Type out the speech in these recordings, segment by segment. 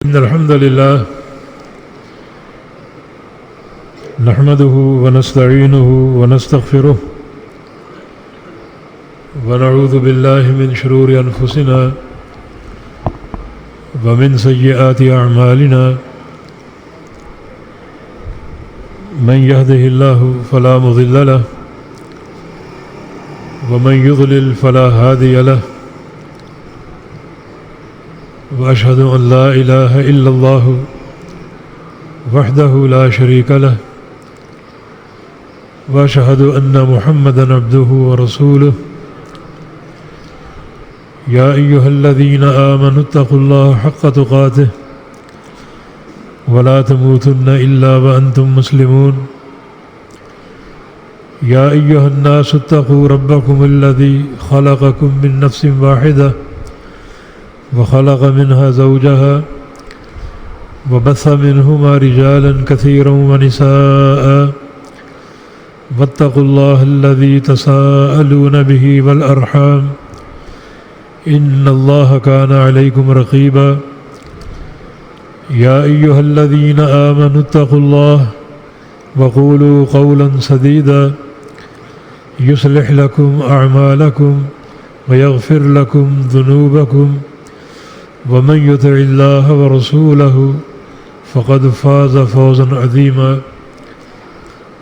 إن الحمد لله نحمده ونستعينه ونستغفره ونعوذ بالله من شرور أنفسنا ومن سيئات أعمالنا من يهده الله فلا مضل له ومن يضلل فلا هادي له وأشهد أن لا إله إلا الله وحده لا شريك له وأشهد أن محمدًا عبده ورسوله يا أيها الذين آمنوا اتقوا الله حق تقاته ولا تموتن إلا وأنتم مسلمون يا أيها الناس اتقوا ربكم الذي خلقكم من نفس واحدة وخلق منها زوجها وبث منهما رجالا كثيرا ونساء واتقوا الله الذي تساءلون به والأرحام إن الله كان عليكم رقيبا يا أيها الذين آمنوا اتقوا الله وقولوا قولا سديدا يصلح لكم أعمالكم ويغفر لكم ذنوبكم ومن يطع الله ورسوله فقد فاز فوزا عظيما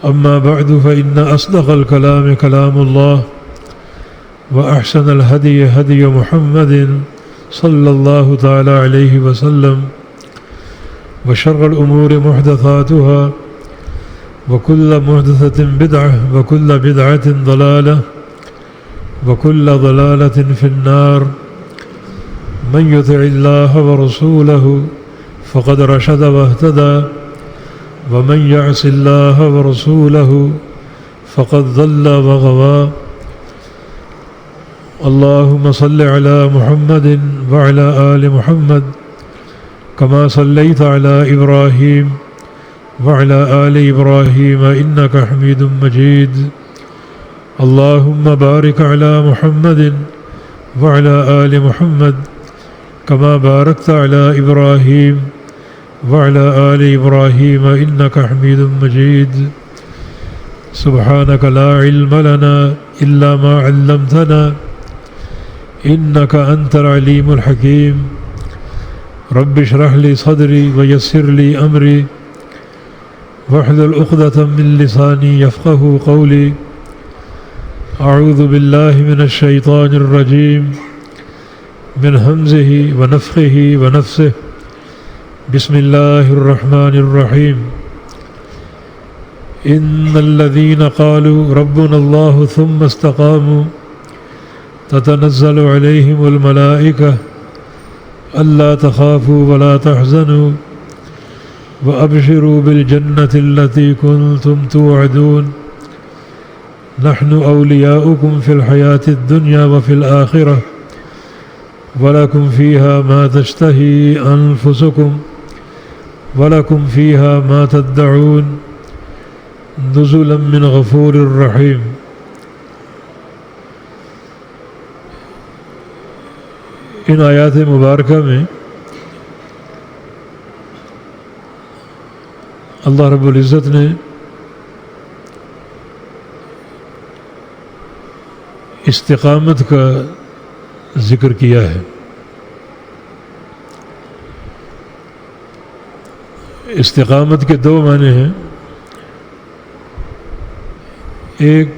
أما بعد فإن أصدق الكلام كلام الله وأحسن الهدي هدي محمد صلى الله تعالى عليه وسلم وشر الأمور محدثاتها وكل محدثة بدعة وكل بدعة ضلالة وكل ضلالة في النار من يطع الله ورسوله فقد رشد واهتدى ومن يعص الله ورسوله فقد ضل وغوى اللهم صل على محمد وعلى آل محمد كما صليت على إبراهيم وعلى آل إبراهيم إنك حميد مجيد اللهم بارك على محمد وعلى آل محمد كما باركت على إبراهيم وعلى آل إبراهيم إنك حميد مجيد سبحانك لا علم لنا إلا ما علمتنا إنك أنت العليم الحكيم رب اشرح لي صدري ويسر لي أمري واحلل عقدة من لساني يفقه قولي أعوذ بالله من الشيطان الرجيم من همزه ونفخه ونفسه بسم الله الرحمن الرحيم إن الذين قالوا ربنا الله ثم استقاموا تتنزل عليهم الملائكة ألا تخافوا ولا تحزنوا وأبشروا بالجنة التي كنتم توعدون نحن أولياؤكم في الحياة الدنيا وفي الآخرة ولكم فيها ما تشتهي أنفسكم ولكم فيها ما تدعون نزلا من غفور رحيم. ان آیات مبارکہ میں اللہ رب العزت نے استقامت کا ذکر کیا ہے. استقامت کے دو معنی ہیں. ایک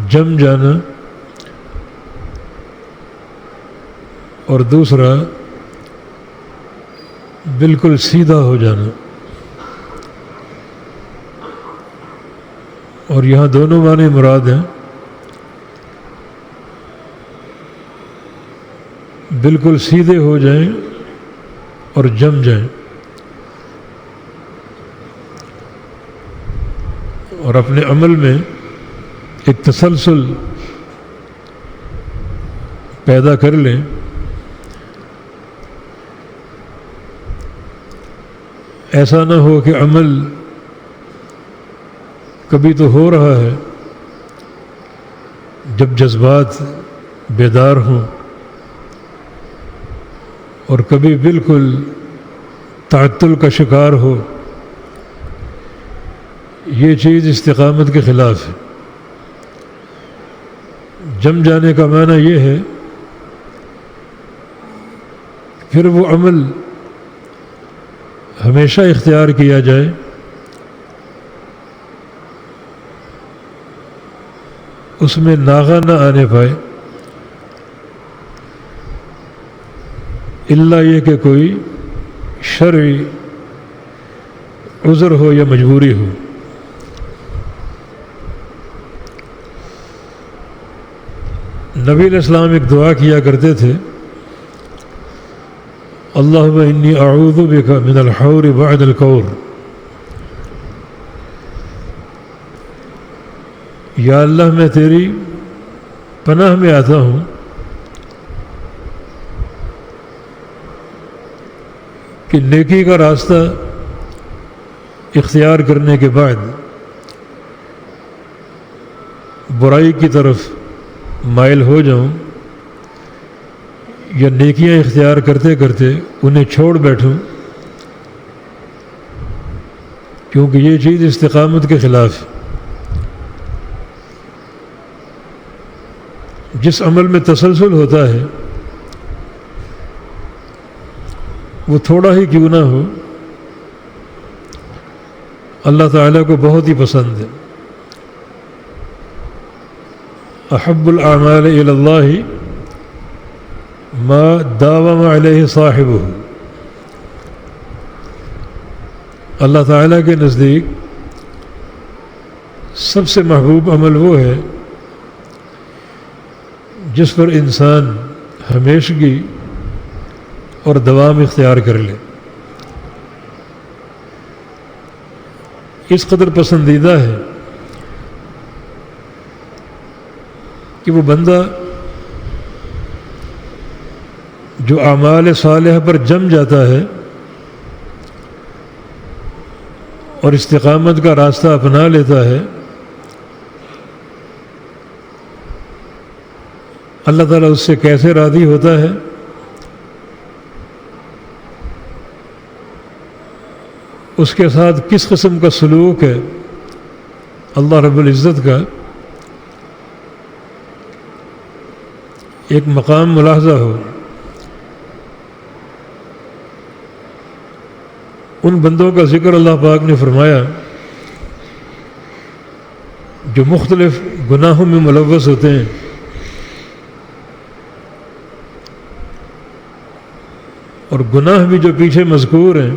جم جانا اور دوسرا بالکل سیدھا ہو جانا. اور یہاں دونوں معنی مراد ہیں. بالکل سیدھے ہو جائیں اور جم جائیں اور اپنے عمل میں ایک تسلسل پیدا کر لیں. ایسا نہ ہو کہ عمل کبھی تو ہو رہا ہے جب جذبات بیدار ہوں اور کبھی بالکل تعطل کا شکار ہو، یہ چیز استقامت کے خلاف ہے۔ جم جانے کا معنی یہ ہے پھر وہ عمل ہمیشہ اختیار کیا جائے، اس میں ناغہ نہ آنے پائے، الا یہ کہ کوئی شرعی عذر ہو یا مجبوری ہو۔ نبی علیہ السلام ایک دعا کیا کرتے تھے، اللہم انی اعوذ بک من الحور بعد الکور، یا اللہ میں تیری پناہ میں آتا ہوں کہ نیکی کا راستہ اختیار کرنے کے بعد برائی کی طرف مائل ہو جاؤں، یا نیکیاں اختیار کرتے کرتے انہیں چھوڑ بیٹھوں، کیونکہ یہ چیز استقامت کے خلاف ہے۔ جس عمل میں تسلسل ہوتا ہے وہ تھوڑا ہی کیوں نہ ہو اللہ تعالیٰ کو بہت ہی پسند ہے۔ احب الاعمال الی اللہ ما داوم علیہ صاحبہ، اللہ تعالیٰ کے نزدیک سب سے محبوب عمل وہ ہے جس پر انسان ہمیشگی اور دوام اختیار کر لے۔ اس قدر پسندیدہ ہے کہ وہ بندہ جو اعمال صالحہ پر جم جاتا ہے اور استقامت کا راستہ اپنا لیتا ہے، اللہ تعالیٰ اس سے کیسے راضی ہوتا ہے، اس کے ساتھ کس قسم کا سلوک ہے اللہ رب العزت کا، ایک مقام ملاحظہ ہو۔ ان بندوں کا ذکر اللہ پاک نے فرمایا جو مختلف گناہوں میں ملوث ہوتے ہیں، اور گناہ بھی جو پیچھے مذکور ہیں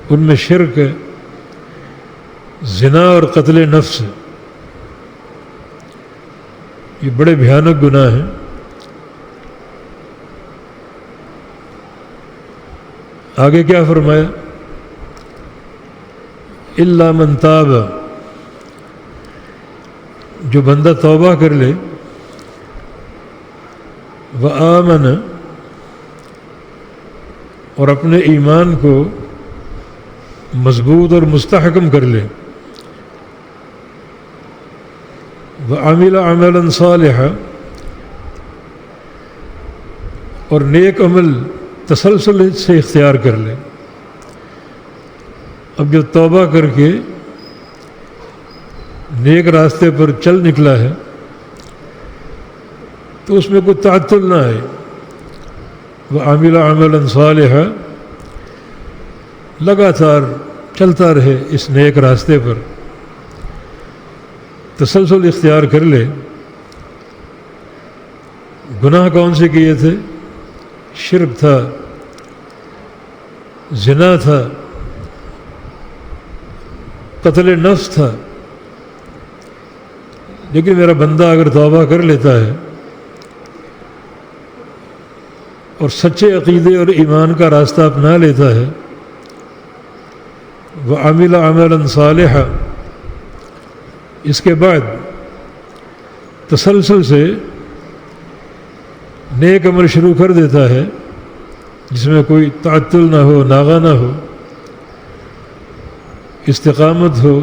ان میں شرک ہے، زنا اور قتل نفس، یہ بڑے بھیانک گناہ ہیں۔ آگے کیا فرمایا؟ الا من تاب، جو بندہ توبہ کر لے، وآمن، اور اپنے ایمان کو مضبوط اور مستحکم کر لے، وعمل عملا صالحا، اور نیک عمل تسلسل سے اختیار کر لے۔ اب جو توبہ کر کے نیک راستے پر چل نکلا ہے تو اس میں کوئی تعطل نہ آئے، وعمل عملا صالحا، لگاتار چلتا رہے اس نیک راستے پر، تسلسل اختیار کر لے۔ گناہ کون سے کیے تھے؟ شرک تھا، زنا تھا، قتل نفس تھا، لیکن میرا بندہ اگر توبہ کر لیتا ہے اور سچے عقیدے اور ایمان کا راستہ اپنا لیتا ہے، وعمل عملا صالحا، اس کے بعد تسلسل سے نیک عمل شروع کر دیتا ہے جس میں کوئی تعطل نہ ہو، ناغہ نہ ہو، استقامت ہو،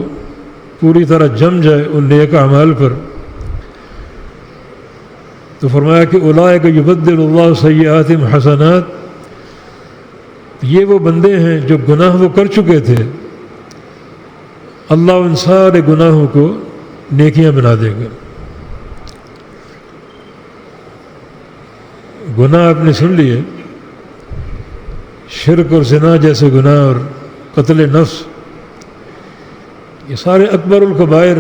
پوری طرح جم جائے ان نیک اعمال پر، تو فرمایا کہ اولئک یبدل اللہ سیئاتہم حسنات یہ وہ بندے ہیں جو گناہ وہ کر چکے تھے، اللہ ان سارے گناہوں کو نیکیاں بنا دے گا۔ گناہ آپ نے سن لیے، شرک اور زنا جیسے گناہ اور قتل نفس، یہ سارے اکبر الکبائر،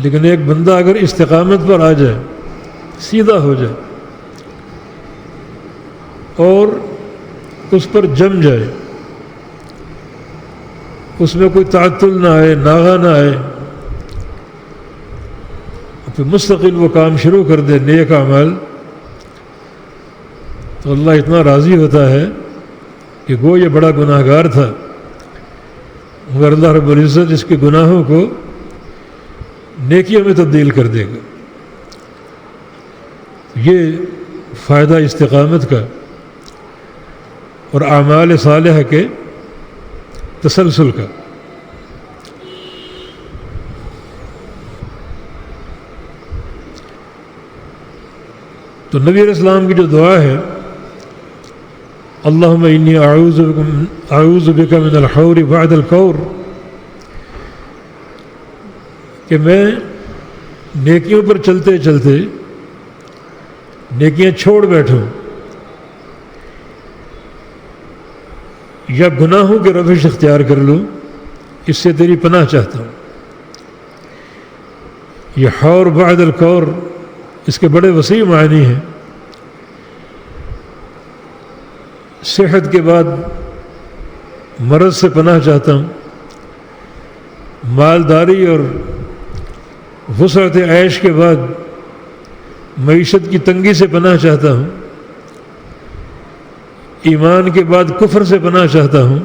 لیکن ایک بندہ اگر استقامت پر آ جائے، سیدھا ہو جائے اور اس پر جم جائے، اس میں کوئی تعطل نہ آئے، ناغہ نہ آئے، پھر مستقل وہ کام شروع کر دے نیک اعمال، تو اللہ اتنا راضی ہوتا ہے کہ وہ یہ بڑا گناہ گار تھا، مگر اللہ رب العزت اس کے گناہوں کو نیکیوں میں تبدیل کر دے گا۔ یہ فائدہ استقامت کا اور اعمال صالحہ کے تسلسل کا۔ تو نبی علیہ السلام کی جو دعا ہے، اللہم انی اعوذ بک من الحور بعد الکور، کہ میں نیکیوں پر چلتے چلتے نیکیاں چھوڑ بیٹھوں یا گناہوں کے روش اختیار کر لوں، اس سے تیری پناہ چاہتا ہوں۔ یہ حور بعد الکور، اس کے بڑے وسیع معنی ہیں۔ صحت کے بعد مرض سے پناہ چاہتا ہوں، مالداری اور وسعت عیش کے بعد معیشت کی تنگی سے پناہ چاہتا ہوں، ایمان کے بعد کفر سے پناہ چاہتا ہوں،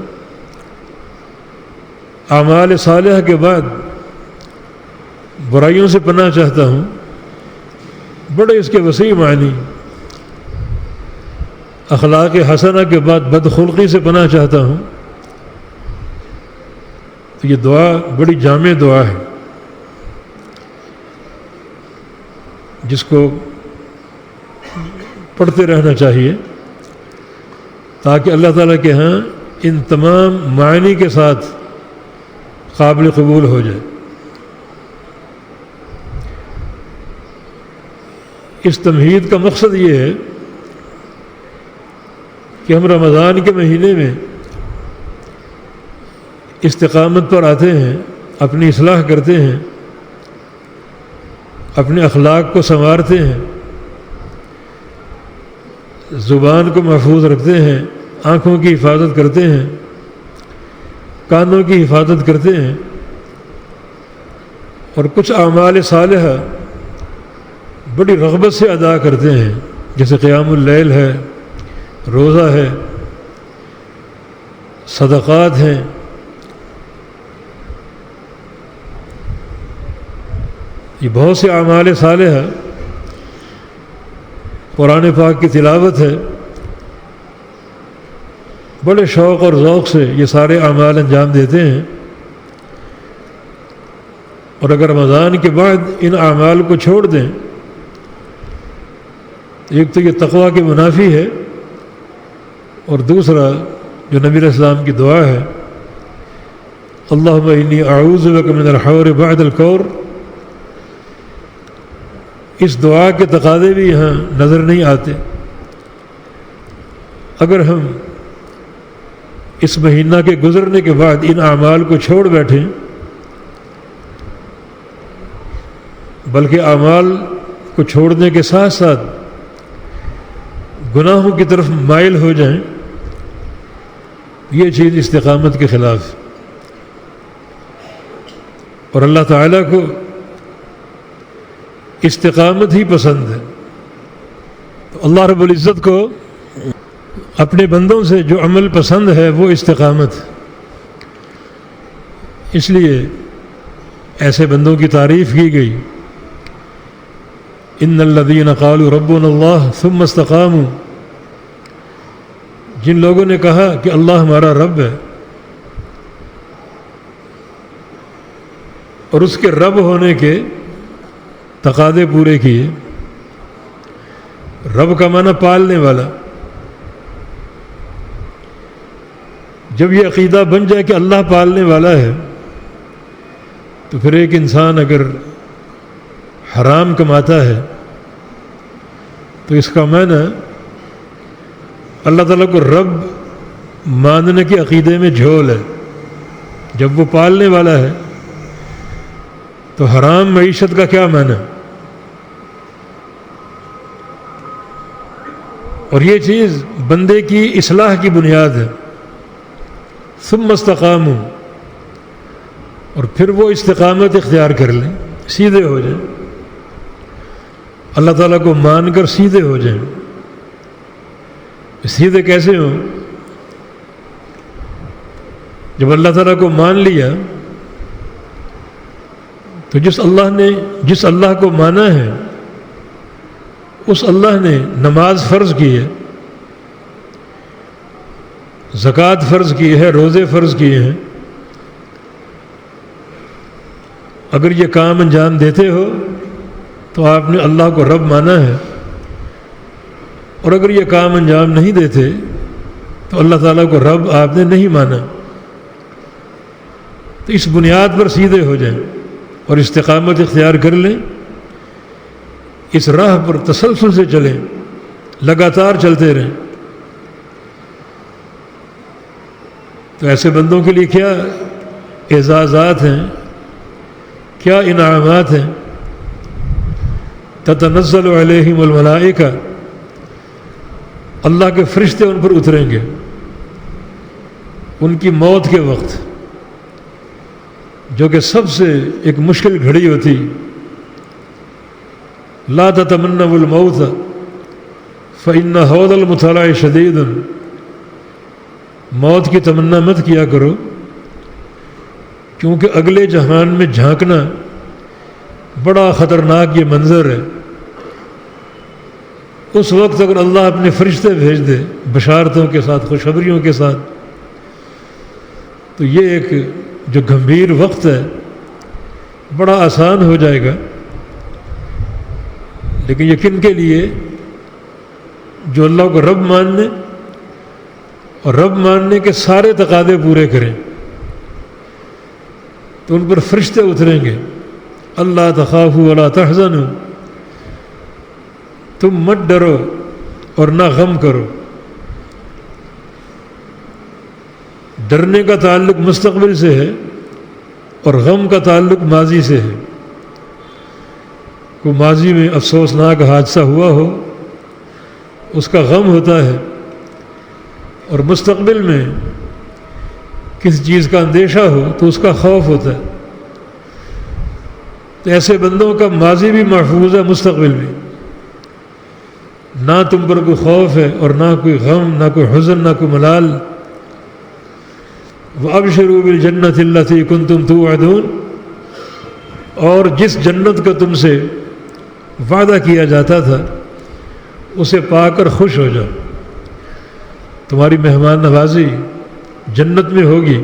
اعمال صالحہ کے بعد برائیوں سے پناہ چاہتا ہوں۔ بڑے اس کے وسیع معنی۔ اخلاق حسنہ کے بعد بدخلقی سے پناہ چاہتا ہوں۔ تو یہ دعا بڑی جامع دعا ہے، جس کو پڑھتے رہنا چاہیے تاکہ اللہ تعالیٰ کے ہاں ان تمام معنی کے ساتھ قابل قبول ہو جائے۔ اس تمہید کا مقصد یہ ہے کہ ہم رمضان کے مہینے میں استقامت پر آتے ہیں، اپنی اصلاح کرتے ہیں، اپنے اخلاق کو سنوارتے ہیں، زبان کو محفوظ رکھتے ہیں، آنکھوں کی حفاظت کرتے ہیں، کانوں کی حفاظت کرتے ہیں، اور کچھ اعمال صالحہ بڑی رغبت سے ادا کرتے ہیں، جیسے قیام اللیل ہے، روزہ ہے، صدقات ہیں۔ یہ بہت سے اعمال صالحہ، قرآن پاک کی تلاوت ہے، بڑے شوق اور ذوق سے یہ سارے اعمال انجام دیتے ہیں، اور اگر رمضان کے بعد ان اعمال کو چھوڑ دیں، ایک تو یہ تقویٰ کے منافی ہے، اور دوسرا جو نبی علیہ السلام کی دعا ہے، اللہم انی اعوذ بک من الحور بعد الکور، اس دعا کے تقاضے بھی یہاں نظر نہیں آتے۔ اگر ہم اس مہینہ کے گزرنے کے بعد ان اعمال کو چھوڑ بیٹھیں، بلکہ اعمال کو چھوڑنے کے ساتھ ساتھ گناہوں کی طرف مائل ہو جائیں، یہ چیز استقامت کے خلاف ہے، اور اللہ تعالیٰ کو استقامت ہی پسند ہے۔ تو اللہ رب العزت کو اپنے بندوں سے جو عمل پسند ہے وہ استقامت ہے، اس لیے ایسے بندوں کی تعریف کی گئی، ان الذین قالوا ربنا اللہ ثم استقاموا، جن لوگوں نے کہا کہ اللہ ہمارا رب ہے، اور اس کے رب ہونے کے تقاضے پورے کیے۔ رب کا معنی پالنے والا، جب یہ عقیدہ بن جائے کہ اللہ پالنے والا ہے، تو پھر ایک انسان اگر حرام کماتا ہے تو اس کا معنی اللہ تعالیٰ کو رب ماننے کے عقیدے میں جھول ہے۔ جب وہ پالنے والا ہے تو حرام معیشت کا کیا معنی؟ اور یہ چیز بندے کی اصلاح کی بنیاد ہے۔ ثم استقاموا، اور پھر وہ استقامت اختیار کر لیں، سیدھے ہو جائیں، اللہ تعالیٰ کو مان کر سیدھے ہو جائیں۔ سیدھے کیسے ہوں؟ جب اللہ تعالیٰ کو مان لیا تو جس اللہ کو مانا ہے اس اللہ نے نماز فرض کی ہے، زکوٰۃ فرض کی ہے، روزے فرض کیے ہیں۔ اگر یہ کام انجام دیتے ہو تو آپ نے اللہ کو رب مانا ہے، اور اگر یہ کام انجام نہیں دیتے تو اللہ تعالیٰ کو رب آپ نے نہیں مانا۔ تو اس بنیاد پر سیدھے ہو جائیں اور استقامت اختیار کر لیں، اس راہ پر تسلسل سے چلیں، لگاتار چلتے رہیں۔ تو ایسے بندوں کے لیے کیا اعزازات ہیں، کیا انعامات ہیں۔ تتنزل علیہم الملائکہ، اللہ کے فرشتے ان پر اتریں گے ان کی موت کے وقت، جو کہ سب سے ایک مشکل گھڑی ہوتی۔ لا تتمنوا الموت فإن حوض المطلع شدید، موت کی تمنا مت کیا کرو، کیونکہ اگلے جہان میں جھانکنا بڑا خطرناک یہ منظر ہے۔ اس وقت اگر اللہ اپنے فرشتے بھیج دے بشارتوں کے ساتھ، خوشخبریوں کے ساتھ، تو یہ ایک جو گمبھیر وقت ہے بڑا آسان ہو جائے گا۔ لیکن یہ کن کے لیے؟ جو اللہ کو رب ماننے اور رب ماننے کے سارے تقاضے پورے کریں، تو ان پر فرشتے اتریں گے۔ اللہ تخافوا ولا تحزنوا، تم مت ڈرو اور نہ غم کرو۔ ڈرنے کا تعلق مستقبل سے ہے اور غم کا تعلق ماضی سے ہے۔ کوئی ماضی میں افسوسناک حادثہ ہوا ہو اس کا غم ہوتا ہے، اور مستقبل میں کسی چیز کا اندیشہ ہو تو اس کا خوف ہوتا ہے۔ تو ایسے بندوں کا ماضی بھی محفوظ ہے، مستقبل بھی، نہ تم پر کوئی خوف ہے اور نہ کوئی غم، نہ کوئی حزن، نہ کوئی ملال۔ وَأَبْشِرُوا بِالْجَنَّةِ الَّتِي كُنْتُمْ تُوعَدُونَ، اور جس جنت کا تم سے وعدہ کیا جاتا تھا اسے پا کر خوش ہو جاؤ۔ تمہاری مہمان نوازی جنت میں ہوگی۔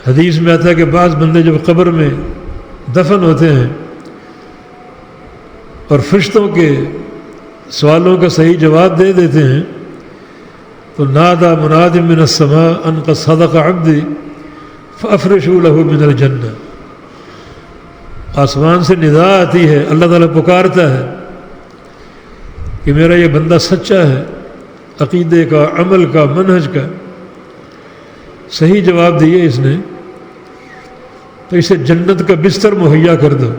حدیث میں آتا ہے کہ بعض بندے جب قبر میں دفن ہوتے ہیں اور فرشتوں کے سوالوں کا صحیح جواب دے دیتے ہیں تو نادى مناد من السماء ان قد صدق عبدی فافرشوا له من الجنہ، آسمان سے ندا آتی ہے، اللہ تعالیٰ پکارتا ہے کہ میرا یہ بندہ سچا ہے، عقیدے کا، عمل کا، منہج کا صحیح جواب دیے اس نے، تو اسے جنت کا بستر مہیا کر دو۔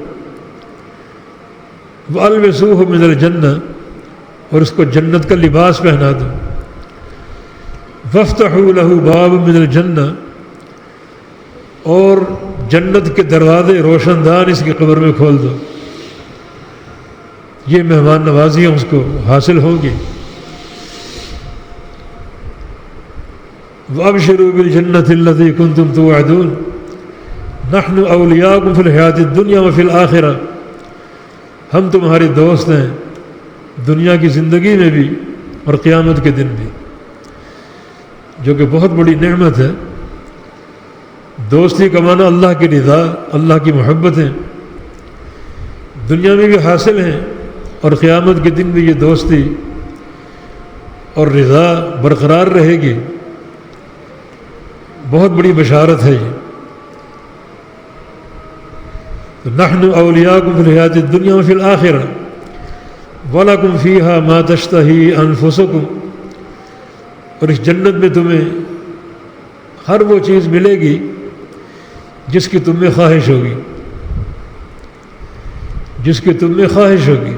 وَأَلْبِسُوهُ مِنَ الْجَنَّةِ، اور اس کو جنت کا لباس پہنا دو۔ وَافْتَحُوا لَهُ بَابًا مِنَ الْجَنَّةِ، اور جنت کے دروازے روشن دان اس کی قبر میں کھول دو۔ یہ مہمان نوازیاں اس کو حاصل ہوگی۔ وَأَبْشِرُوا بِالْجَنَّةِ الَّتِي كُنْتُمْ تُوعَدُونَ نَحْنُ أَوْلِيَاؤُكُمْ فِي الْحَيَاةِ الدُّنْيَا وَفِي الْآخِرَةِ، ہم تمہارے دوست ہیں دنیا کی زندگی میں بھی اور قیامت کے دن بھی، جو کہ بہت بڑی نعمت ہے۔ دوستی کا معنی اللہ کی رضا، اللہ کی محبتیں دنیا میں بھی حاصل ہیں، اور قیامت کے دن بھی یہ دوستی اور رضا برقرار رہے گی، بہت بڑی بشارت ہے یہ۔ نحن اولیاءکم فی الحیات الدنیا وفی الآخرہ وَلَكُمْ فِيهَا مَا تَشْتَهِي أَنفُسُكُمْ، اور اس جنت میں تمہیں ہر وہ چیز ملے گی جس کی تم میں خواہش ہوگی، جس کی تم میں خواہش ہوگی،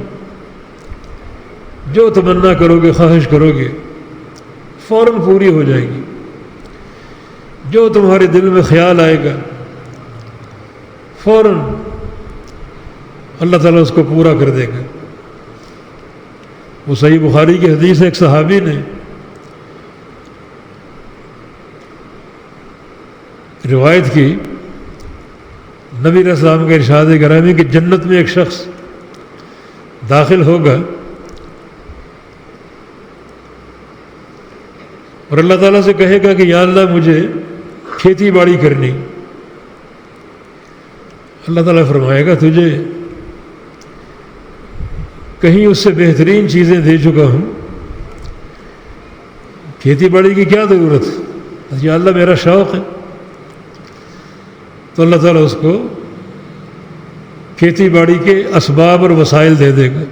جو تمنا کرو گے، خواہش کرو گے، فوراً پوری ہو جائے گی۔ جو تمہارے دل میں خیال آئے گا فوراً اللہ تعالیٰ اس کو پورا کر دے گا۔ وہ صحیح بخاری کی حدیث ہے، ایک صحابی نے روایت کی، نبی علیہ السلام کا ارشاد گرامی کہ جنت میں ایک شخص داخل ہوگا اور اللہ تعالیٰ سے کہے گا کہ یا اللہ مجھے کھیتی باڑی کرنی۔ اللہ تعالیٰ فرمائے گا تجھے کہیں اس سے بہترین چیزیں دے چکا ہوں، کھیتی باڑی کی کیا ضرورت ہے؟ یا اللہ میرا شوق ہے۔ تو اللہ تعالیٰ اس کو کھیتی باڑی کے اسباب اور وسائل دے دے گا۔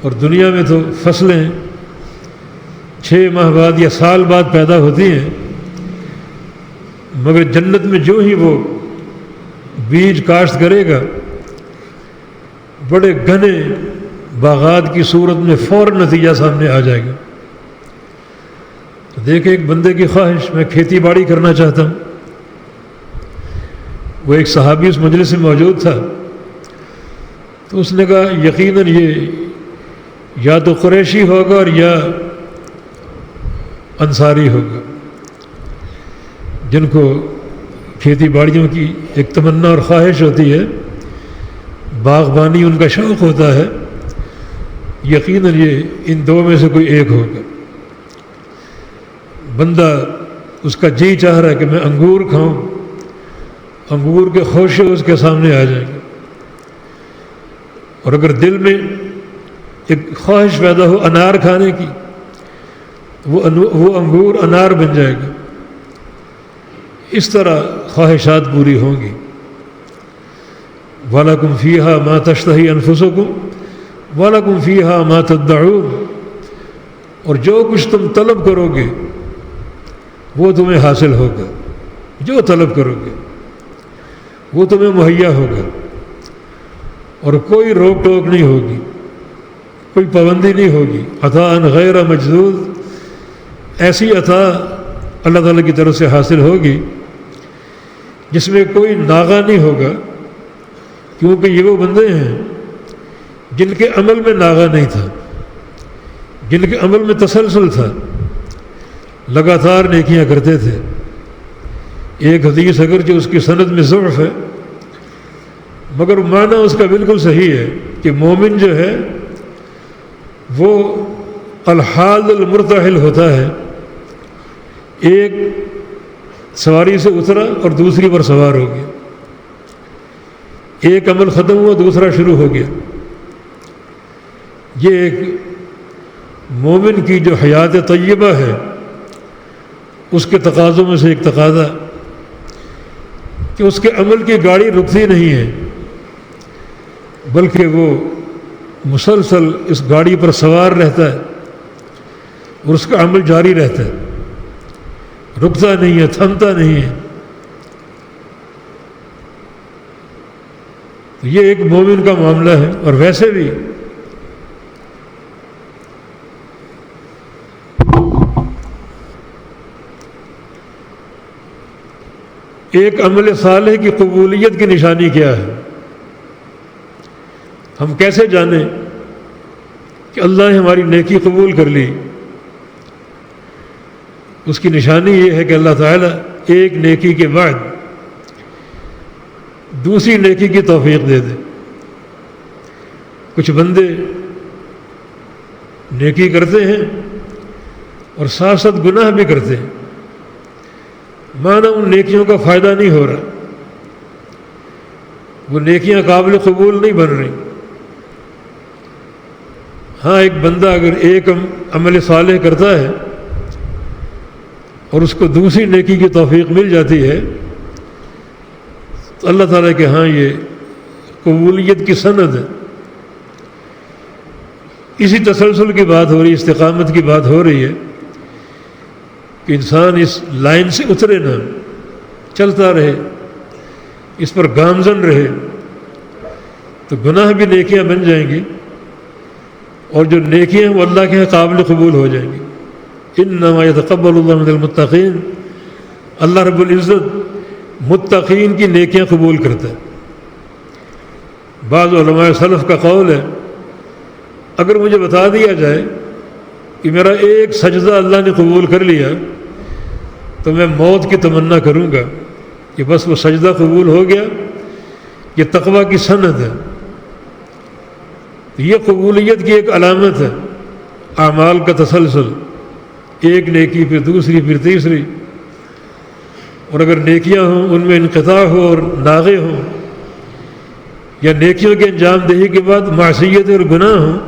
اور دنیا میں تو فصلیں 6 ماہ بعد یا سال بعد پیدا ہوتی ہیں، مگر جنت میں جو ہی وہ بیج کاشت کرے گا بڑے گھنے باغات کی صورت میں فوراً نتیجہ سامنے آ جائے گا۔ تو دیکھیں ایک بندے کی خواہش، میں کھیتی باڑی کرنا چاہتا ہوں۔ وہ ایک صحابی اس مجلس میں موجود تھا، تو اس نے کہا یقیناً یہ یا تو قریشی ہوگا اور یا انصاری ہوگا، جن کو کھیتی باڑیوں کی ایک تمنا اور خواہش ہوتی ہے، باغبانی ان کا شوق ہوتا ہے، یقیناً یہ ان دو میں سے کوئی ایک ہوگا۔ بندہ اس کا جی چاہ رہا ہے کہ میں انگور کھاؤں، انگور کے خوشے اس کے سامنے آ جائیں گے، اور اگر دل میں ایک خواہش پیدا ہو انار کھانے کی، وہ انگور انار بن جائے گا۔ اس طرح خواہشات پوری ہوں گی۔ وَلَكُمْ فِيهَا مَا تَشْتَهِي أَنفُسُكُمْ وَلَكُمْ فِيهَا مَا تَدَّعُونَ، اور جو کچھ تم طلب کرو گے وہ تمہیں حاصل ہوگا، جو طلب کرو گے وہ تمہیں مہیا ہوگا، اور کوئی روک ٹوک نہیں ہوگی، کوئی پابندی نہیں ہوگی۔ عطاء غیر مجذوذ، ایسی عطا اللہ تعالیٰ کی طرف سے حاصل ہوگی جس میں کوئی ناغہ نہیں ہوگا، کیونکہ یہ وہ بندے ہیں جن کے عمل میں ناغہ نہیں تھا، جن کے عمل میں تسلسل تھا، لگاتار نیکیاں کرتے تھے۔ ایک حدیث اگرچہ اس کی سند میں ضعف ہے، مگر معنی اس کا بالکل صحیح ہے کہ مومن جو ہے وہ الحال المرتحل ہوتا ہے، ایک سواری سے اترا اور دوسری پر سوار ہو گیا، ایک عمل ختم ہوا دوسرا شروع ہو گیا۔ یہ ایک مومن کی جو حیات طیبہ ہے اس کے تقاضوں میں سے ایک تقاضا کہ اس کے عمل کی گاڑی رکتی نہیں ہے، بلکہ وہ مسلسل اس گاڑی پر سوار رہتا ہے اور اس کا عمل جاری رہتا ہے، رکتا نہیں ہے، تھمتا نہیں ہے۔ یہ ایک مومن کا معاملہ ہے۔ اور ویسے بھی ایک عمل صالح کی قبولیت کی نشانی کیا ہے؟ ہم کیسے جانیں کہ اللہ نے ہماری نیکی قبول کر لی؟ اس کی نشانی یہ ہے کہ اللہ تعالیٰ ایک نیکی کے بعد دوسری نیکی کی توفیق دے دے۔ کچھ بندے نیکی کرتے ہیں اور ساتھ ساتھ گناہ بھی کرتے ہیں، مانا ان نیکیوں کا فائدہ نہیں ہو رہا، وہ نیکیاں قابل قبول نہیں بن رہی۔ ہاں ایک بندہ اگر ایک عمل صالح کرتا ہے اور اس کو دوسری نیکی کی توفیق مل جاتی ہے تو اللہ تعالیٰ کے ہاں یہ قبولیت کی سند ہے. اسی تسلسل کی بات ہو رہی ہے، استقامت کی بات ہو رہی ہے کہ انسان اس لائن سے اترے نہ، چلتا رہے، اس پر گامزن رہے، تو گناہ بھی نیکیاں بن جائیں گی اور جو نیکیاں ہیں وہ اللہ کے یہاں قابل قبول ہو جائیں گی. انما یتقبل اللہ من المتقین، اللہ رب العزت متقین کی نیکیاں قبول کرتا ہے. بعض علماء سلف کا قول ہے اگر مجھے بتا دیا جائے کہ میرا ایک سجدہ اللہ نے قبول کر لیا تو میں موت کی تمنا کروں گا کہ بس وہ سجدہ قبول ہو گیا. یہ تقویٰ کی سند ہے. یہ قبولیت کی ایک علامت ہے، اعمال کا تسلسل، ایک نیکی پھر دوسری پھر تیسری. اور اگر نیکیاں ہوں ان میں انقطاع ہو اور ناغے ہوں، یا نیکیوں کے انجام دہی کے بعد معصیت اور گناہ ہوں،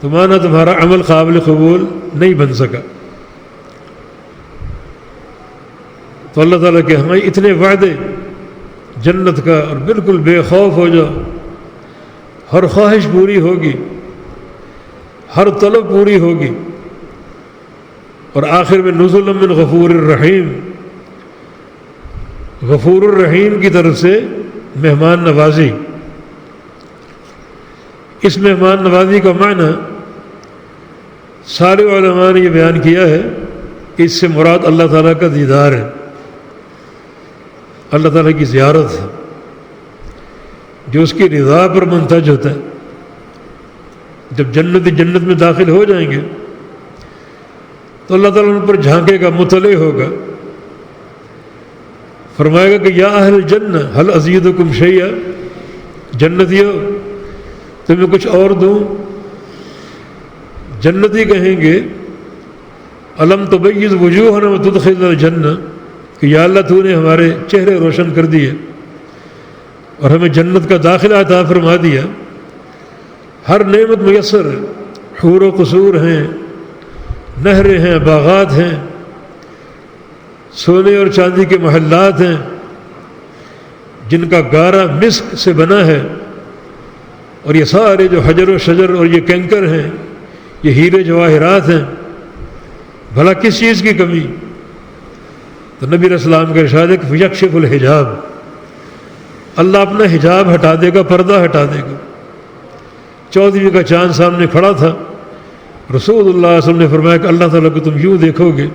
تو مانا تمہارا عمل قابل قبول نہیں بن سکا. تو اللہ تعالیٰ کے ہمیں اتنے وعدے جنت کا، اور بالکل بے خوف ہو جاؤ، ہر خواہش پوری ہوگی، ہر طلب پوری ہوگی. اور آخر میں نزلا من غفور الرحیم، غفور الرحیم کی طرف سے مہمان نوازی. اس مہمان نوازی کا معنی سارے علماء نے یہ بیان کیا ہے کہ اس سے مراد اللہ تعالیٰ کا دیدار ہے، اللہ تعالیٰ کی زیارت ہے، جو اس کی رضا پر منتج ہوتا ہے. جب جنت میں داخل ہو جائیں گے تو اللہ تعالیٰ ان پر جھانکے گا، مطلع ہوگا، فرمائے گا کہ یا اہل الجنہ هل ازیدکم شیئا، جنتیو تمہیں کچھ اور دوں؟ جنتی کہیں گے الم تبیض وجوہنا وتدخلنا الجنہ، کہ یا اللہ تو نے ہمارے چہرے روشن کر دیے اور ہمیں جنت کا داخلہ عطا فرما دیا. ہر نعمت میسر ہے، حور و قصور ہیں، نہریں ہیں، باغات ہیں، سونے اور چاندی کے محلات ہیں جن کا گارا مسک سے بنا ہے، اور یہ سارے جو حجر و شجر اور یہ کنکر ہیں، یہ ہیرے جواہرات ہیں. بھلا کس چیز کی کمی؟ تو نبی علیہ السلام کا ارشاد ہے کہ یکشف الحجاب، اللہ اپنا حجاب ہٹا دے گا، پردہ ہٹا دے گا. 14ویں کا چاند سامنے کھڑا تھا، رسول اللہ صلی اللہ علیہ وسلم نے فرمایا کہ اللہ تعالیٰ کو تم یوں دیکھو گے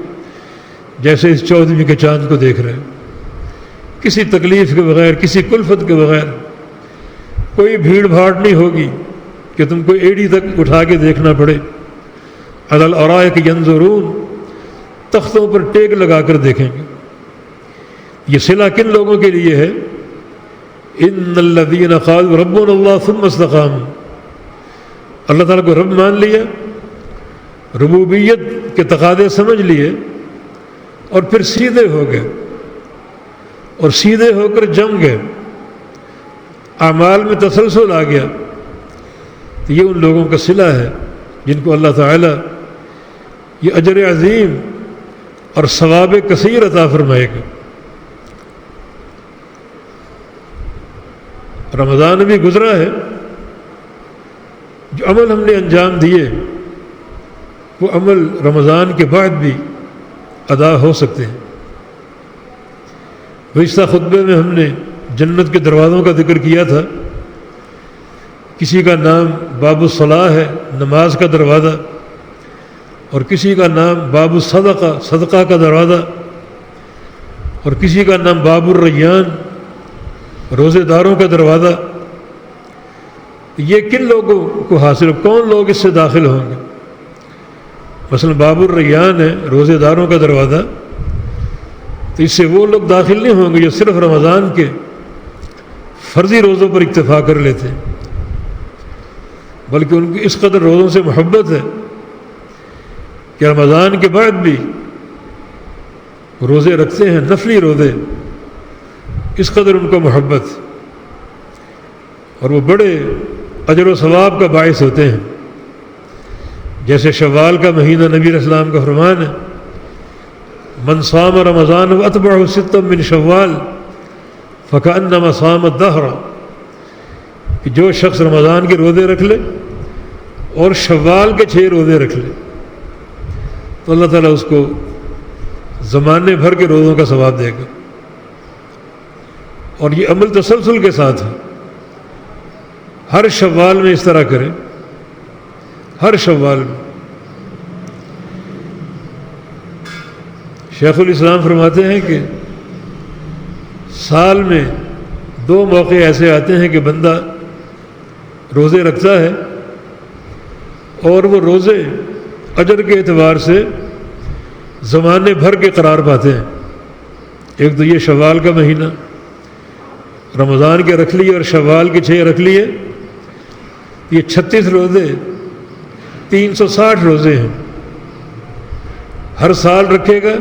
جیسے اس 14ویں کے چاند کو دیکھ رہے ہیں، کسی تکلیف کے بغیر، کسی کلفت کے بغیر. کوئی بھیڑ بھاڑ نہیں ہوگی کہ تم کو ایڑی تک اٹھا کے دیکھنا پڑے. علی الارائک ینظرون، تختوں پر ٹیک لگا کر دیکھیں گے. یہ صلہ کن لوگوں کے لیے ہے؟ ان الذین قالوا ربنا اللہ ثم استقاموا، اللہ تعالیٰ کو رب مان لیا، ربوبیت کے تقاضے سمجھ لیے اور پھر سیدھے ہو گئے، اور سیدھے ہو کر جم گئے، اعمال میں تسلسل آ گیا. تو یہ ان لوگوں کا صلہ ہے جن کو اللہ تعالیٰ یہ اجر عظیم اور ثواب کثیر عطا فرمائے گا. رمضان بھی گزرا ہے، جو عمل ہم نے انجام دیے وہ عمل رمضان کے بعد بھی ادا ہو سکتے ہیں. گزشتہ خطبے میں ہم نے جنت کے دروازوں کا ذکر کیا تھا. کسی کا نام باب الصلاح ہے، نماز کا دروازہ، اور کسی کا نام باب الصدقہ، صدقہ کا دروازہ، اور کسی کا نام باب الریان، روزے داروں کا دروازہ. یہ کن لوگوں کو حاصل، کون لوگ اس سے داخل ہوں گے؟ مثلا باب الریان ہے، روزے داروں کا دروازہ، تو اس سے وہ لوگ داخل نہیں ہوں گے جو صرف رمضان کے فرضی روزوں پر اکتفا کر لیتے ہیں، بلکہ ان کی اس قدر روزوں سے محبت ہے کہ رمضان کے بعد بھی روزے رکھتے ہیں، نفلی روزے، اس قدر ان کو محبت، اور وہ بڑے اجر و ثواب کا باعث ہوتے ہیں. جیسے شوال کا مہینہ نبی علیہ السلام کا فرمان ہے، من صام رمضان واتبعہ ستا من شوال فکأنما صام الدہر، کہ جو شخص رمضان کے روزے رکھ لے اور شوال کے 6 روزے رکھ لے تو اللہ تعالیٰ اس کو زمانے بھر کے روزوں کا ثواب دے گا. اور یہ عمل تسلسل کے ساتھ ہے، ہر شوال میں اس طرح کریں، ہر شوال میں. شیخ الاسلام فرماتے ہیں کہ سال میں 2 موقع ایسے آتے ہیں کہ بندہ روزے رکھتا ہے اور وہ روزے اجر کے اعتبار سے زمانے بھر کے قرار پاتے ہیں. ایک تو یہ شوال کا مہینہ، رمضان کے رکھ لیے اور شوال کے 6 رکھ لیے، یہ 36 روزے 360 روزے ہیں. ہر سال رکھے گا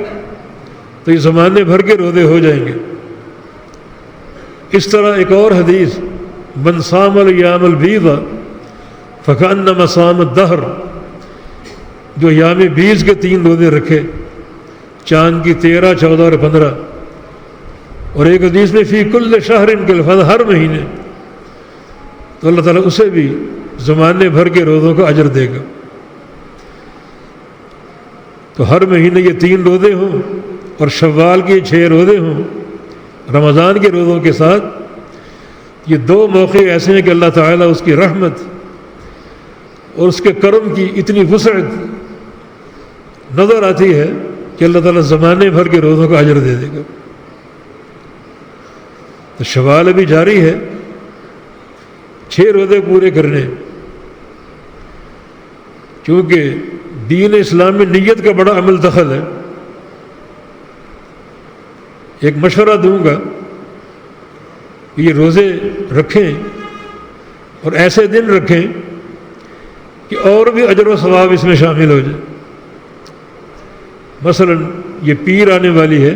تو یہ زمانے بھر کے روزے ہو جائیں گے. اس طرح ایک اور حدیث، من صام الیام البیض فکأنما صام الدہر، جو ایام بیض کے 3 روزے رکھے، چاند کی 13، 14 اور 15، اور ایک حدیث میں فی کل شہر کالفضل، ہر مہینے، تو اللہ تعالیٰ اسے بھی زمانے بھر کے روزوں کا اجر دے گا. تو ہر مہینے یہ 3 روزے ہوں اور شوال کے 6 روزے ہوں رمضان کے روزوں کے ساتھ، یہ 2 موقع ایسے ہیں کہ اللہ تعالیٰ اس کی رحمت اور اس کے کرم کی اتنی وسعت نظر آتی ہے کہ اللہ تعالیٰ زمانے بھر کے روزوں کا اجر دے دے گا. تو شوال ابھی جاری ہے، 6 روزے پورے کرنے، کیونکہ دین اسلام میں نیت کا بڑا عمل دخل ہے. ایک مشورہ دوں گا کہ یہ روزے رکھیں اور ایسے دن رکھیں کہ اور بھی اجر و ثواب اس میں شامل ہو جائے. مثلا یہ پیر آنے والی ہے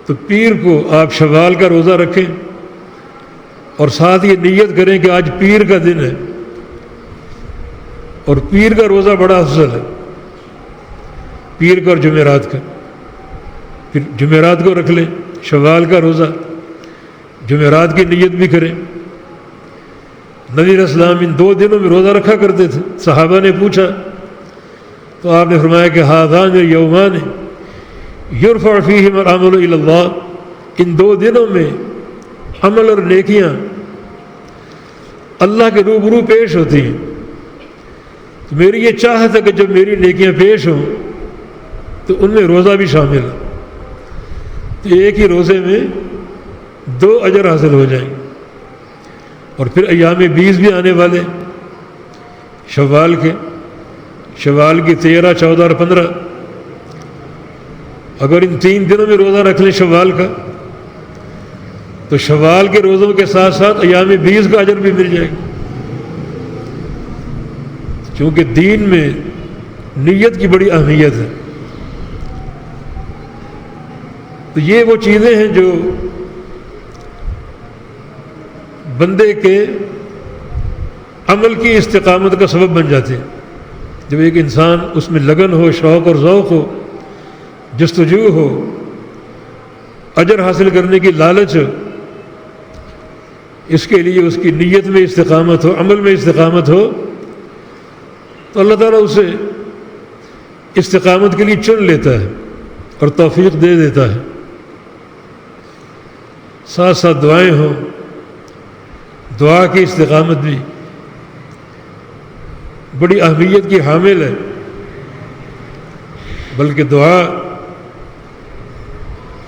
تو پیر کو آپ شوال کا روزہ رکھیں اور ساتھ یہ نیت کریں کہ آج پیر کا دن ہے، اور پیر کا روزہ بڑا افضل ہے، پیر کا اور جمعرات کا. پھر جمعرات کو رکھ لیں شوال کا روزہ، جمعرات کی نیت بھی کریں. نبی علیہ السلام ان 2 دنوں میں روزہ رکھا کرتے تھے. صحابہ نے پوچھا تو آپ نے فرمایا کہ ہذان یومان یرفع فیہما العمل الی اللہ، ان 2 دنوں میں عمل اور نیکیاں اللہ کے روبرو پیش ہوتی ہیں. تو میری یہ چاہت ہے کہ جب میری نیکیاں پیش ہوں تو ان میں روزہ بھی شامل ہے، تو ایک ہی روزے میں 2 اجر حاصل ہو جائیں گے. اور پھر ایام بیض بھی آنے والے شوال کی 13، 14 اور 15. اگر ان 3 دنوں میں روزہ رکھ لیں شوال کا تو شوال کے روزوں کے ساتھ ساتھ ایام بیض کا اجر بھی مل جائے گا. کیونکہ دین میں نیت کی بڑی اہمیت ہے. تو یہ وہ چیزیں ہیں جو بندے کے عمل کی استقامت کا سبب بن جاتے ہیں. جب ایک انسان اس میں لگن ہو، شوق اور ذوق ہو، جستجو ہو، اجر حاصل کرنے کی لالچ ہو، اس کے لیے اس کی نیت میں استقامت ہو، عمل میں استقامت ہو، تو اللہ تعالیٰ اسے استقامت کے لیے چن لیتا ہے اور توفیق دے دیتا ہے. ساتھ ساتھ دعائیں ہوں، دعا کی استقامت بھی بڑی اہمیت کی حامل ہے. بلکہ دعا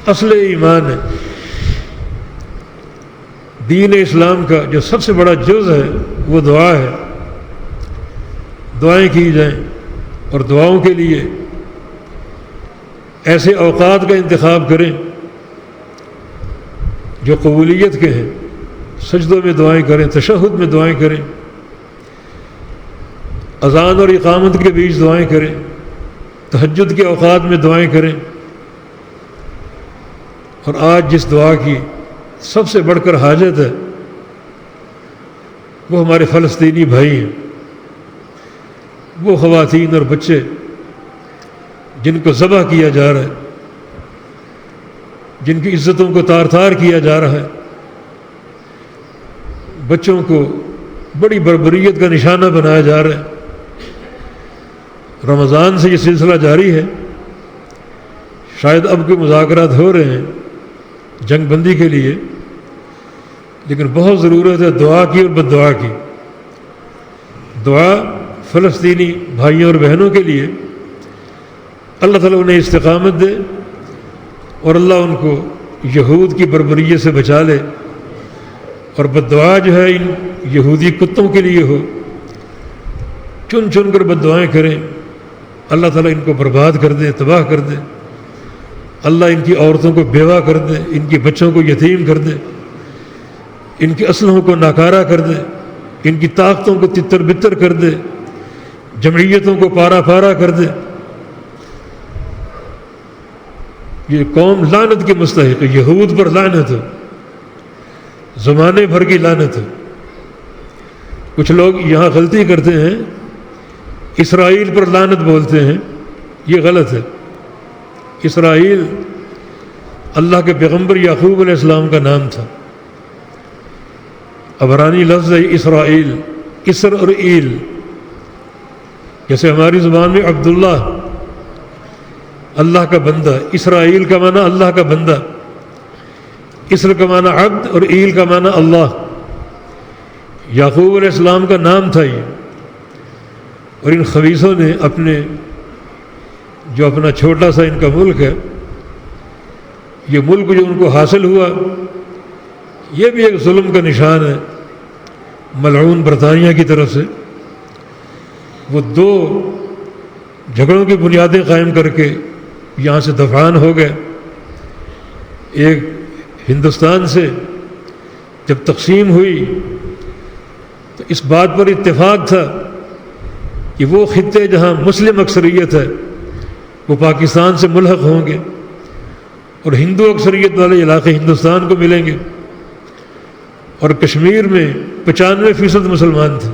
اصل ایمان ہے. دین اسلام کا جو سب سے بڑا جز ہے وہ دعا ہے. دعائیں کی جائیں اور دعاؤں کے لیے ایسے اوقات کا انتخاب کریں جو قبولیت کے ہیں. سجدوں میں دعائیں کریں، تشہد میں دعائیں کریں، اذان اور اقامت کے بیچ دعائیں کریں، تہجد کے اوقات میں دعائیں کریں. اور آج جس دعا کی سب سے بڑھ کر حاجت ہے وہ ہمارے فلسطینی بھائی ہیں. وہ خواتین اور بچے جن کو ذبح کیا جا رہا ہے، جن کی عزتوں کو تار تار کیا جا رہا ہے، بچوں کو بڑی بربریت کا نشانہ بنایا جا رہا ہے۔ رمضان سے یہ سلسلہ جاری ہے، شاید اب کے مذاکرات ہو رہے ہیں جنگ بندی کے لیے، لیکن بہت ضرورت ہے دعا کی اور بد دعا کی۔ دعا فلسطینی بھائیوں اور بہنوں کے لیے، اللہ تعالیٰ انہیں استقامت دے اور اللہ ان کو یہود کی بربریت سے بچا لے، اور بد دعا جو ہے ان یہودی کتوں کے لیے ہو، چن چن کر بد دعائیں کریں، اللہ تعالیٰ ان کو برباد کر دے، تباہ کر دے، اللہ ان کی عورتوں کو بیوہ کر دے، ان کے بچوں کو یتیم کر دے، ان کی اسلحوں کو ناکارہ کر دے، ان کی طاقتوں کو تتر بتر کر دے، جمعیتوں کو پارا پارا کر دے۔ یہ قوم لعنت کی مستحق ہے، یہود پر لعنت ہے، زمانے بھر کی لعنت ہے۔ کچھ لوگ یہاں غلطی کرتے ہیں، اسرائیل پر لعنت بولتے ہیں، یہ غلط ہے۔ اسرائیل اللہ کے پیغمبر یعقوب علیہ السلام کا نام تھا، عبرانی لفظ ہے اسرائیل، اسر اور ایل، جیسے ہماری زبان میں عبداللہ اللہ کا بندہ، اسرائیل کا معنی اللہ کا بندہ، اسر کا معنی عبد اور ایل کا معنی اللہ۔ یعقوب علیہ السلام کا نام تھا یہ، اور ان خبیثوں نے اپنا چھوٹا سا ان کا ملک ہے، یہ ملک جو ان کو حاصل ہوا، یہ بھی ایک ظلم کا نشان ہے ملعون برطانیہ کی طرف سے۔ وہ دو جھگڑوں کی بنیادیں قائم کر کے یہاں سے دفعان ہو گئے۔ ایک ہندوستان سے جب تقسیم ہوئی تو اس بات پر اتفاق تھا کہ وہ خطے جہاں مسلم اکثریت ہے وہ پاکستان سے ملحق ہوں گے، اور ہندو اکثریت والے علاقے ہندوستان کو ملیں گے، اور کشمیر میں 95% مسلمان تھے۔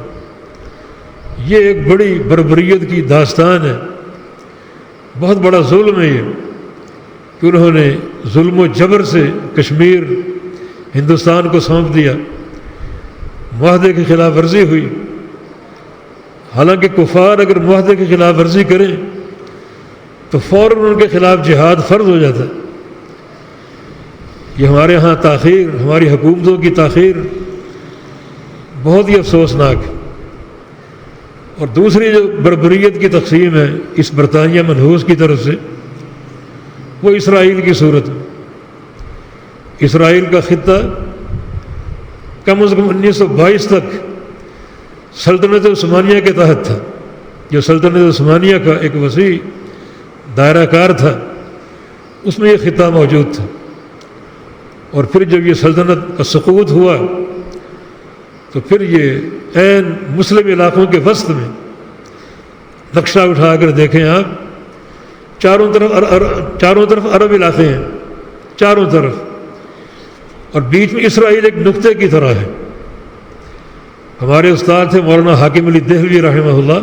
یہ ایک بڑی بربریت کی داستان ہے، بہت بڑا ظلم ہے یہ کہ انہوں نے ظلم و جبر سے کشمیر ہندوستان کو سونپ دیا، معاہدے کی خلاف ورزی ہوئی۔ حالانکہ کفار اگر معاہدے کی خلاف ورزی کریں تو فوراً ان کے خلاف جہاد فرض ہو جاتا ہے۔ یہ ہمارے ہاں تاخیر، ہماری حکومتوں کی تاخیر بہت ہی افسوسناک ہے۔ اور دوسری جو بربریت کی تقسیم ہے اس برطانیہ منحوس کی طرف سے، وہ اسرائیل کی صورت میں۔ اسرائیل کا خطہ کم از کم 1922 تک سلطنت عثمانیہ کے تحت تھا، جو سلطنت عثمانیہ کا ایک وسیع دائرہ کار تھا، اس میں یہ خطہ موجود تھا۔ اور پھر جب یہ سلطنت کا سقوط ہوا تو پھر یہ عین مسلم علاقوں کے وسط میں نقشہ اٹھا کر دیکھیں آپ، چاروں طرف عرب علاقے ہیں، چاروں طرف، اور بیچ میں اسرائیل ایک نقطے کی طرح ہے۔ ہمارے استاد تھے مولانا حاکم علی دہلوی رحمہ اللہ،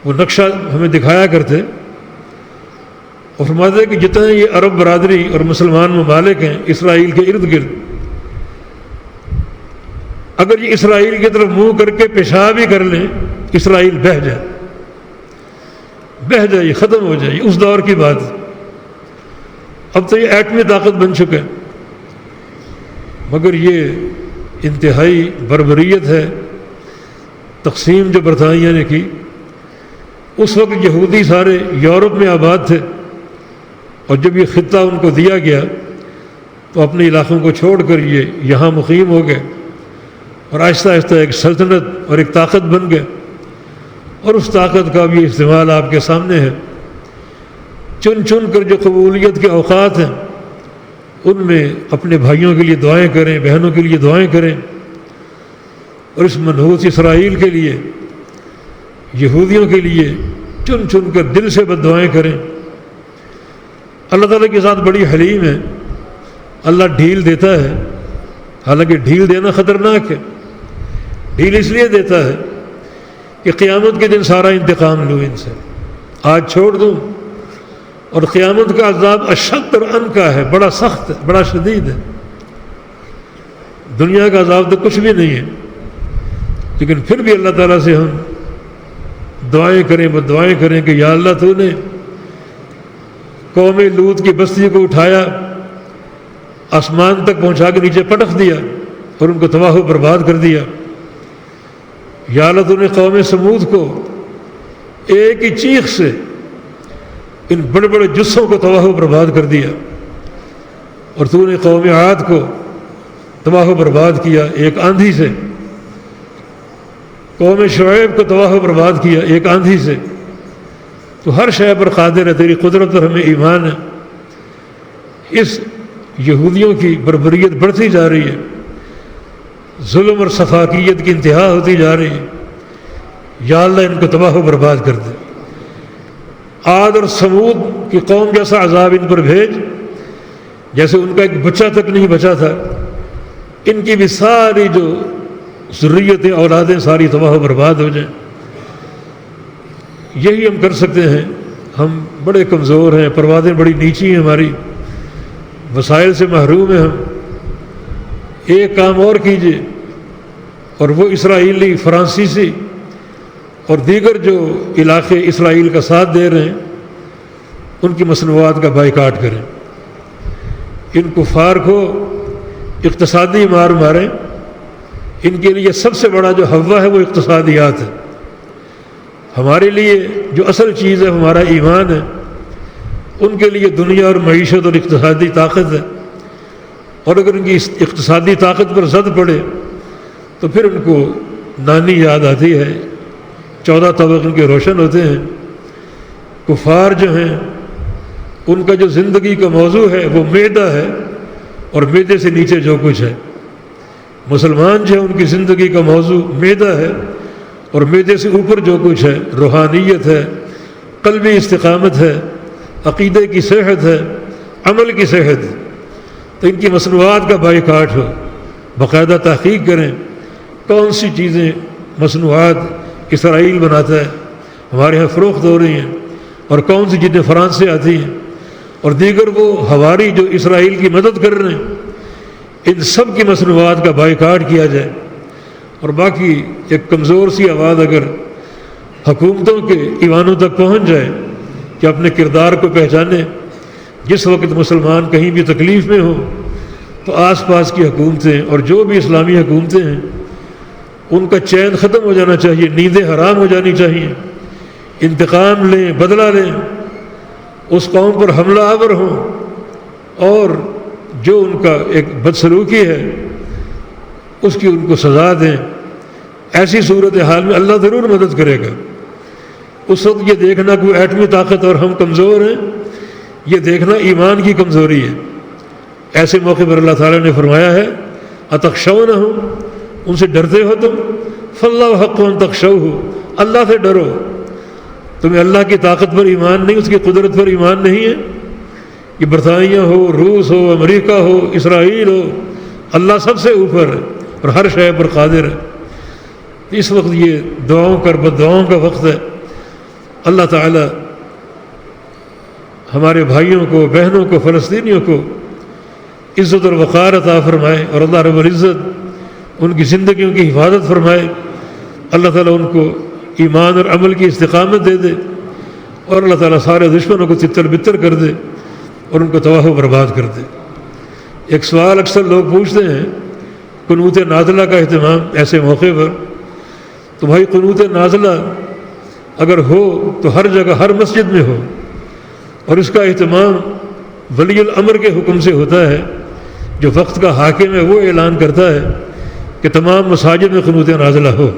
وہ نقشہ ہمیں دکھایا کرتے اور فرماتے کہ جتنے یہ عرب برادری اور مسلمان ممالک ہیں اسرائیل کے ارد گرد، اگر یہ اسرائیل کی طرف منہ کر کے پیشاب ہی کر لیں، اسرائیل بہہ جائے، ختم ہو جائے۔ اس دور کی بات ہے، اب تو یہ ایٹمی طاقت بن چکا ہے، مگر یہ انتہائی بربریت ہے تقسیم جو برطانیہ نے کی۔ اس وقت یہودی سارے یورپ میں آباد تھے، اور جب یہ خطہ ان کو دیا گیا تو اپنے علاقوں کو چھوڑ کر یہ یہاں مقیم ہو گئے، اور آہستہ آہستہ ایک سلطنت اور ایک طاقت بن گئے، اور اس طاقت کا بھی استعمال آپ کے سامنے ہے۔ چن چن کر جو قبولیت کے اوقات ہیں ان میں اپنے بھائیوں کے لیے دعائیں کریں، بہنوں کے لیے دعائیں کریں، اور اس منحوس اسرائیل کے لیے، یہودیوں کے لیے چن چن کر دل سے بد دعائیں کریں۔ اللہ تعالیٰ کے ساتھ بڑی حلیم ہے، اللہ ڈھیل دیتا ہے، حالانکہ ڈھیل دینا خطرناک ہے۔ ڈھیل اس لیے دیتا ہے کہ قیامت کے دن سارا انتقام لوں ان سے، آج چھوڑ دوں، اور قیامت کا عذاب اشد اور انکا ہے، بڑا سخت ہے، بڑا شدید ہے۔ دنیا کا عذاب تو کچھ بھی نہیں ہے، لیکن پھر بھی اللہ تعالیٰ سے ہم دعائیں کریں، بدعائیں کریں کہ یا اللہ تو نے قوم لوط کی بستی کو اٹھایا، آسمان تک پہنچا کے نیچے پٹخ دیا اور ان کو تباہ و برباد کر دیا۔ یا اللہ تو نے قوم سمود کو ایک ہی چیخ سے ان بڑے بڑے جسوں کو تباہ و برباد کر دیا، اور تو نے قوم عاد کو تباہ و برباد کیا ایک آندھی سے، قوم شعیب کو تباہ و برباد کیا ایک آندھی سے۔ تو ہر شے پر قادر ہے، تیری قدرت پر ہمیں ایمان ہے۔ اس یہودیوں کی بربریت بڑھتی جا رہی ہے، ظلم اور سفاکیت کی انتہا ہوتی جا رہی ہے، یا اللہ ان کو تباہ و برباد کر دے۔ عاد اور سمود کی قوم جیسا عذاب ان پر بھیج جیسے ان کا ایک بچہ تک نہیں بچا تھا، ان کی بھی ساری جو ذریتیں اولادیں ساری تباہ و برباد ہو جائیں۔ یہی ہم کر سکتے ہیں۔ ہم بڑے کمزور ہیں، پروازیں بڑی نیچی ہیں، ہماری وسائل سے محروم ہیں ہم۔ ایک کام اور کیجیے، اور وہ اسرائیلی، فرانسیسی اور دیگر جو علاقے اسرائیل کا ساتھ دے رہے ہیں ان کی مصنوعات کا بائیکاٹ کریں، ان کفار کو اقتصادی مار ماریں۔ ان کے لیے سب سے بڑا جو ہوا ہے وہ اقتصادیات ہے۔ ہمارے لیے جو اصل چیز ہے ہمارا ایمان ہے، ان کے لیے دنیا اور معیشت اور اقتصادی طاقت ہے، اور اگر ان کی اقتصادی طاقت پر زد پڑے تو پھر ان کو نانی یاد آتی ہے، 14 طبق ان کے روشن ہوتے ہیں۔ کفار جو ہیں ان کا جو زندگی کا موضوع ہے وہ معدہ ہے، اور معدے سے نیچے جو کچھ ہے۔ مسلمان جو ہے ان کی زندگی کا موضوع معدہ ہے، اور معدے سے اوپر جو کچھ ہے روحانیت ہے، قلبی استقامت ہے، عقیدے کی صحت ہے، عمل کی صحت ہے۔ تو ان کی مصنوعات کا بائیکاٹ ہو، باقاعدہ تحقیق کریں کون سی چیزیں مصنوعات اسرائیل بناتا ہے ہمارے ہاں فروخت ہو رہی ہیں، اور کون سی چیزیں فرانس سے آتی ہیں، اور دیگر وہ ہواری جو اسرائیل کی مدد کر رہے ہیں، ان سب کی مصنوعات کا بائیکاٹ کیا جائے۔ اور باقی ایک کمزور سی آواز اگر حکومتوں کے ایوانوں تک پہنچ جائے کہ اپنے کردار کو پہچانے، جس وقت مسلمان کہیں بھی تکلیف میں ہوں تو آس پاس کی حکومتیں اور جو بھی اسلامی حکومتیں ہیں ان کا چین ختم ہو جانا چاہیے، نیندیں حرام ہو جانی چاہیے، انتقام لیں، بدلہ لیں، اس قوم پر حملہ آور ہوں، اور جو ان کا ایک بدسلوکی ہے اس کی ان کو سزا دیں۔ ایسی صورتحال میں اللہ ضرور مدد کرے گا۔ اس وقت یہ دیکھنا کوئی ایٹمی طاقت اور ہم کمزور ہیں، یہ دیکھنا ایمان کی کمزوری ہے۔ ایسے موقع پر اللہ تعالیٰ نے فرمایا ہے اتخشونہم، ان سے ڈرتے ہو تم، فاللہ حق ان تخشوہ، اللہ سے ڈرو۔ تمہیں اللہ کی طاقت پر ایمان نہیں، اس کی قدرت پر ایمان نہیں ہے؟ کہ برطانیہ ہو، روس ہو، امریکہ ہو، اسرائیل ہو، اللہ سب سے اوپر ہے اور ہر شے پر قادر ہے۔ اس وقت یہ دعاؤں کا، بددعاؤں کا وقت ہے۔ اللہ تعالی ہمارے بھائیوں کو، بہنوں کو، فلسطینیوں کو عزت اور وقار عطا فرمائے، اور اللہ رب العزت ان کی زندگیوں کی حفاظت فرمائے۔ اللہ تعالیٰ ان کو ایمان اور عمل کی استقامت دے دے، اور اللہ تعالیٰ سارے دشمنوں کو تتر بتر کر دے اور ان کو تباہ و برباد کر دے۔ ایک سوال اکثر لوگ پوچھتے ہیں قنوت نازلہ کا اہتمام ایسے موقع پر، تو بھائی قنوت نازلہ اگر ہو تو ہر جگہ، ہر مسجد میں ہو، اور اس کا اہتمام ولی الامر کے حکم سے ہوتا ہے۔ جو وقت کا حاکم ہے وہ اعلان کرتا ہے کہ تمام مساجد میں قنوت نازلہ ہو۔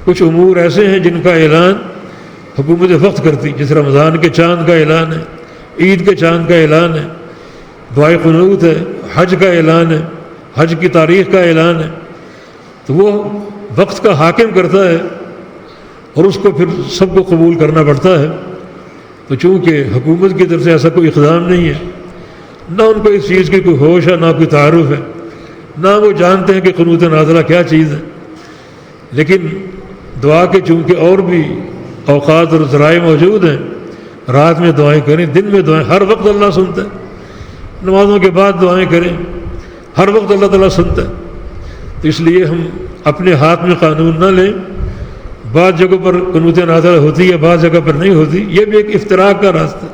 کچھ امور ایسے ہیں جن کا اعلان حکومت وقت کرتی، جس رمضان کے چاند کا اعلان ہے، عید کے چاند کا اعلان ہے، دعائے قنوت ہے، حج کا اعلان ہے، حج کی تاریخ کا اعلان ہے، تو وہ وقت کا حاکم کرتا ہے اور اس کو پھر سب کو قبول کرنا پڑتا ہے۔ تو چونکہ حکومت کی طرف سے ایسا کوئی اقدام نہیں ہے، نہ ان کو اس چیز کی کوئی ہوش ہے، نہ کوئی تعارف ہے، نہ وہ جانتے ہیں کہ قنوت نازلہ کیا چیز ہے، لیکن دعا کے چونکہ اور بھی اوقات اور ذرائع موجود ہیں، رات میں دعائیں کریں، دن میں دعائیں، ہر وقت اللہ سنتا ہے، نمازوں کے بعد دعائیں کریں، ہر وقت اللہ تعالیٰ سنتا ہے۔ تو اس لیے ہم اپنے ہاتھ میں قانون نہ لیں، بعض جگہوں پر قنوت نازلہ ہوتی ہے، بعض جگہ پر نہیں ہوتی، یہ بھی ایک افتراق کا راستہ،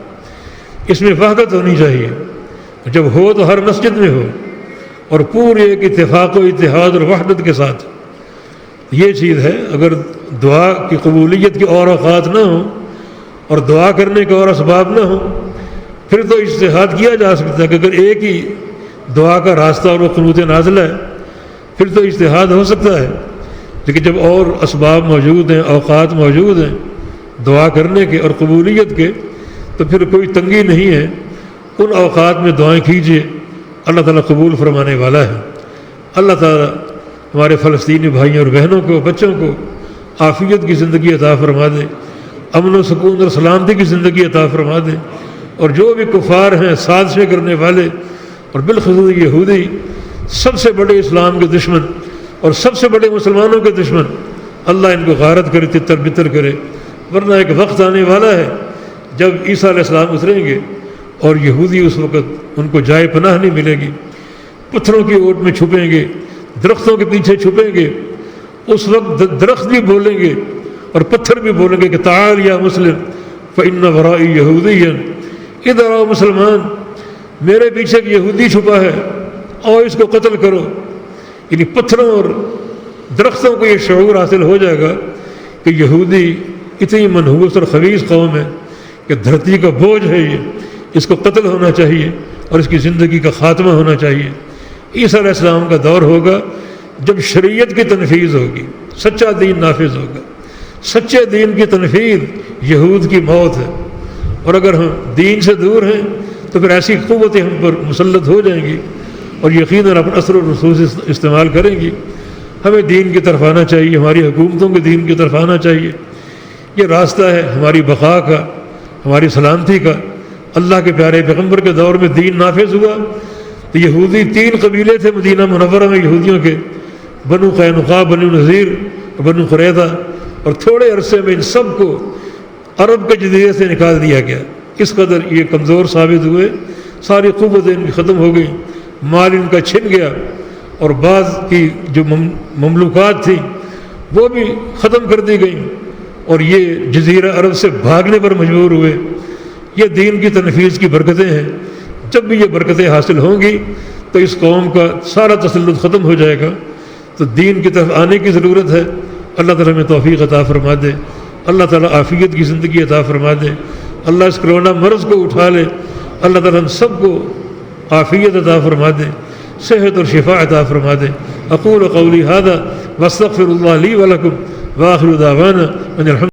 اس میں وحدت ہونی چاہیے، جب ہو تو ہر مسجد میں ہو اور پورے ایک اتفاق و اتحاد اور وحدت کے ساتھ۔ یہ چیز ہے، اگر دعا کی قبولیت کے اور اوقات نہ ہوں اور دعا کرنے کے اور اسباب نہ ہوں، پھر تو اجتہاد کیا جا سکتا ہے کہ اگر ایک ہی دعا کا راستہ اور وہ قنوت نازلہ ہے پھر تو اجتہاد ہو سکتا ہے، لیکن جب اور اسباب موجود ہیں، اوقات موجود ہیں دعا کرنے کے اور قبولیت کے، تو پھر کوئی تنگی نہیں ہے، ان اوقات میں دعائیں کیجیے، اللہ تعالیٰ قبول فرمانے والا ہے۔ اللہ تعالیٰ ہمارے فلسطینی بھائیوں اور بہنوں کو، بچوں کو عافیت کی زندگی عطا فرما دے، امن و سکون اور سلامتی کی زندگی عطا فرما دے، اور جو بھی کفار ہیں، سازشیں کرنے والے اور بالخصوص یہودی، سب سے بڑے اسلام کے دشمن اور سب سے بڑے مسلمانوں کے دشمن، اللہ ان کو غارت کرے، تتر بتر کرے، ورنہ ایک وقت آنے والا ہے جب عیسیٰ علیہ السلام اتریں گے اور یہودی اس وقت ان کو جائے پناہ نہیں ملے گی، پتھروں کی اوٹ میں چھپیں گے، درختوں کے پیچھے چھپیں گے، اس وقت درخت بھی بولیں گے اور پتھر بھی بولیں گے کہ تعال یا مسلم فإن ورائی یہودی، ادھر آؤ مسلمان، میرے پیچھے ایک یہودی چھپا ہے، اور اس کو قتل کرو۔ یعنی پتھروں اور درختوں کو یہ شعور حاصل ہو جائے گا کہ یہودی اتنی منحوس اور خبیث قوم ہے کہ دھرتی کا بوجھ ہے، یہ اس کو قتل ہونا چاہیے اور اس کی زندگی کا خاتمہ ہونا چاہیے۔ عیسیٰ علیہ السلام کا دور ہوگا جب شریعت کی تنفیذ ہوگی، سچا دین نافذ ہوگا۔ سچے دین کی تنفیذ یہود کی موت ہے، اور اگر ہم دین سے دور ہیں تو پھر ایسی قوتیں ہم پر مسلط ہو جائیں گی اور یقیناً اپنا اثر و رسوخ استعمال کریں گی۔ ہمیں دین کی طرف آنا چاہیے، ہماری حکومتوں کے دین کی طرف آنا چاہیے۔ یہ راستہ ہے ہماری بقا کا، ہماری سلامتی کا۔ اللہ کے پیارے پیغمبر کے دور میں دین نافذ ہوا تو یہودی 3 قبیلے تھے مدینہ منورہ میں یہودیوں کے، بنو قینقاع، بنو نذیر اور بنو قریظہ، اور تھوڑے عرصے میں ان سب کو عرب کے جزیرے سے نکال دیا گیا۔ اس قدر یہ کمزور ثابت ہوئے، ساری قوتیں ان کی ختم ہو گئیں، مال ان کا چھن گیا، اور بعض کی جو مملوکات تھیں وہ بھی ختم کر دی گئیں، اور یہ جزیرہ عرب سے بھاگنے پر مجبور ہوئے۔ یہ دین کی تنفیذ کی برکتیں ہیں۔ جب بھی یہ برکتیں حاصل ہوں گی تو اس قوم کا سارا تسلط ختم ہو جائے گا۔ تو دین کی طرف آنے کی ضرورت ہے۔ اللہ تعالیٰ ہمیں توفیق عطا فرما دے، اللہ تعالیٰ عافیت کی زندگی عطا فرما دے، اللہ اس کرونا مرض کو اٹھا لے، اللہ تعالیٰ ہم سب کو عافیت عطا فرما دے، صحت اور شفا عطا فرما دے۔ اقول قولی ھذا واستغفر اللہ لی ولکم وآخر دعوانا ان الحمد